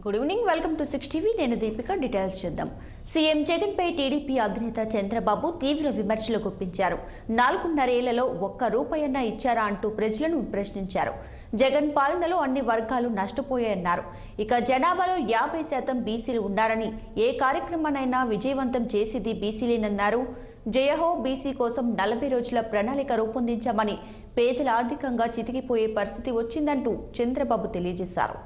Good evening, welcome to 6 TV. నేను Deepika. Details చూద్దాం. CM Jagan పై TDP అధినేత చంద్రబాబు తీవ్ర విమర్శలు గుప్పించారు. 4.5 ఏళ్లలో ఒక్క రూపాయన్నా ఇచ్చారా అంటూ ప్రజలను ప్రశ్నించారు. జగన్ పాలనలో అన్ని వర్గాలు నష్టపోయాయన్నారు. ఇక జనాభాలో 50% బీసీలు ఉన్నారని, ఏ కార్యక్రమాన్నైనా విజయవంతం చేసేది బీసీలేనన్నారు. జయహో బీసీ కోసం 40 రోజుల ప్రణాళిక రూపొందించామని, పేదల ఆర్థికంగా చితికిపోయే పరిస్థితి వచ్చిందంటూ చంద్రబాబు తెలియజేశారు.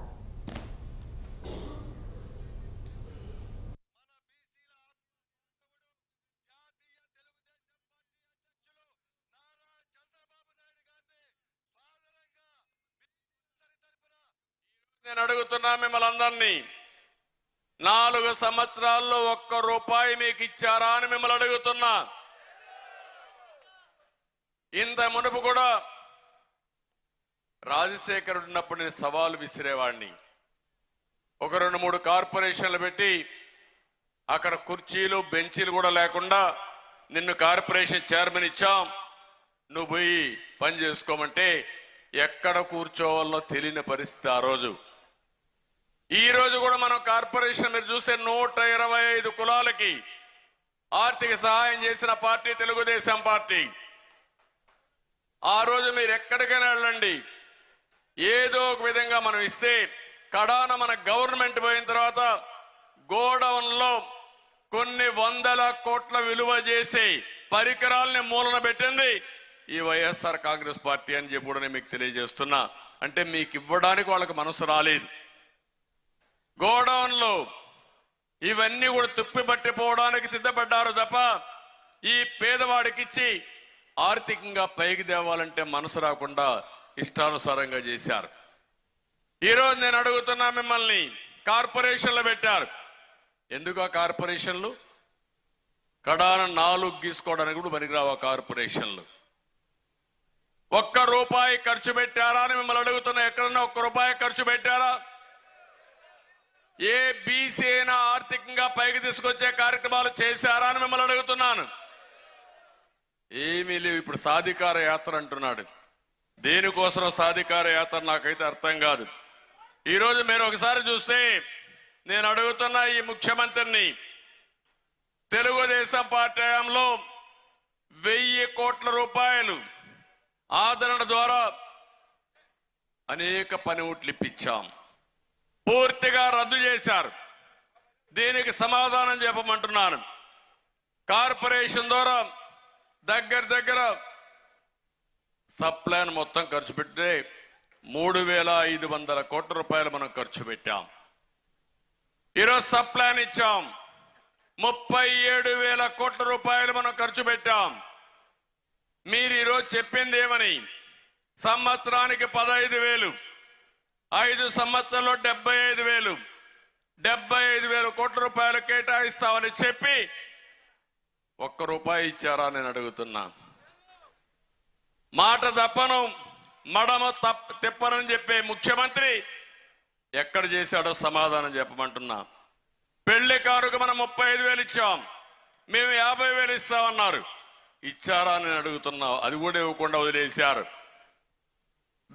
నేను అడుగుతున్నా మిమ్మల్ని అందరినీ, 4 సంవత్సరాల్లో ఒక్క రూపాయి మీకు ఇచ్చారా అని మిమ్మల్ని అడుగుతున్నా. ఇంత మునుపు కూడా రాజశేఖర్ ఉన్నప్పుడు నేను సవాలు విసిరేవాడిని. ఒక 2-3 కార్పొరేషన్లు పెట్టి అక్కడ కుర్చీలు బెంచీలు కూడా లేకుండా నిన్ను కార్పొరేషన్ చైర్మన్ ఇచ్చాం, నువ్వు పోయి పని చేసుకోమంటే ఎక్కడ కూర్చోవాలో తెలియని పరిస్థితి ఆ రోజు. ఈ రోజు కూడా మనం కార్పొరేషన్ మీరు చూస్తే 125 కులాలకి ఆర్థిక సహాయం చేసిన పార్టీ తెలుగుదేశం పార్టీ. ఆ రోజు మీరు ఎక్కడికైనా వెళ్ళండి, ఏదో ఒక విధంగా మనం ఇస్తే కడాన మన గవర్నమెంట్ పోయిన తర్వాత గోడౌన్లో కొన్ని 100 కోట్ల విలువ చేసే పరికరాలని మూలన పెట్టింది ఈ వైఎస్ఆర్ కాంగ్రెస్ పార్టీ అని చెప్పి కూడా నేను మీకు తెలియజేస్తున్నా. అంటే మీకు ఇవ్వడానికి వాళ్ళకి మనసు రాలేదు. గోడౌన్లో ఇవన్నీ కూడా తుప్పి పట్టిపోవడానికి సిద్ధపడ్డారు తప్ప ఈ పేదవాడికి ఇచ్చి ఆర్థికంగా పైకి తేవాలంటే మనసు రాకుండా ఇష్టానుసారంగా చేశారు. ఈరోజు నేను అడుగుతున్నా మిమ్మల్ని, కార్పొరేషన్లు పెట్టారు. ఎందుకు ఆ కార్పొరేషన్లు? కడాన 4 గీసుకోవడానికి కూడా పనికిరావు ఆ కార్పొరేషన్లు. ఒక్క రూపాయి ఖర్చు పెట్టారా అని మిమ్మల్ని అడుగుతున్నా. ఎక్కడన్నా ఒక్క రూపాయి ఖర్చు పెట్టారా? ఏ బీసీ అయినా ఆర్థికంగా పైకి తీసుకొచ్చే కార్యక్రమాలు చేశారా అని మిమ్మల్ని అడుగుతున్నాను. ఏమీ లేవు. ఇప్పుడు సాధికార యాత్ర అంటున్నాడు. దేనికోసం సాధికార యాత్ర నాకైతే అర్థం కాదు. ఈరోజు మీరు ఒకసారి చూస్తే నేను అడుగుతున్నా ఈ ముఖ్యమంత్రిని, తెలుగుదేశం పార్టీ హయాంలో 1000 కోట్ల రూపాయలు ఆదరణ ద్వారా అనేక పనిముట్లు ఇప్పించాం, పూర్తిగా రద్దు చేశారు. దీనికి సమాధానం చెప్పమంటున్నాను. కార్పొరేషన్ ద్వారా దగ్గర సప్లాన్ మొత్తం ఖర్చు పెడితే 3500 కోట్ల రూపాయలు మనం ఖర్చు పెట్టాం. ఈరోజు సప్లాన్ ఇచ్చాం, 37,000 కోట్ల రూపాయలు మనం ఖర్చు పెట్టాం. మీరు ఈరోజు చెప్పింది ఏమని? సంవత్సరానికి 15,000, 5 సంవత్సరాల్లో 75,000, 75,000 కోట్ల రూపాయలు కేటాయిస్తామని చెప్పి ఒక్క రూపాయి ఇచ్చారా నేను అడుగుతున్నా. మాట తప్పను, మడమ తిప్పనని చెప్పే ముఖ్యమంత్రి ఎక్కడ చేశాడో సమాధానం చెప్పమంటున్నా. పెళ్లి కారుకు మనం 35,000 ఇచ్చాం, మేము 50,000 ఇస్తామన్నారు. ఇచ్చారా నేను అడుగుతున్నా. అది కూడా ఇవ్వకుండా వదిలేశారు.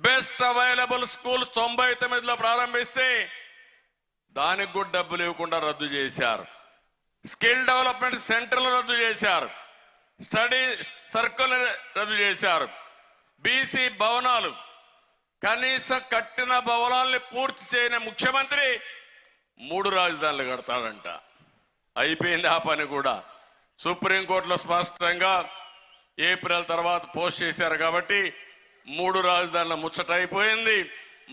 బెస్ట్ అవైలబుల్ స్కూల్ 99లో ప్రారంభిస్తే దానికి కూడా డబ్బులు ఇవ్వకుండా రద్దు చేశారు. స్కిల్ డెవలప్మెంట్ సెంటర్లు రద్దు చేశారు. స్టడీ సర్కిల్ రద్దు చేశారు. బీసీ భవనాలు, కనీసం కట్టిన భవనాల్ని పూర్తి చేయని ముఖ్యమంత్రి 3 రాజధానులు కడతాడంట. అయిపోయింది ఆ పని కూడా. సుప్రీంకోర్టులో స్పష్టంగా ఏప్రిల్ తర్వాత పోస్ట్ చేశారు కాబట్టి 3 రాజధానుల ముచ్చట అయిపోయింది.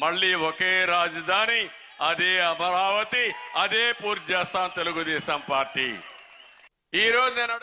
మళ్ళీ ఒకే రాజధాని, అదే అమరావతి, అదే పూర్తి చేస్తాం తెలుగుదేశం పార్టీ. ఈరోజు నేను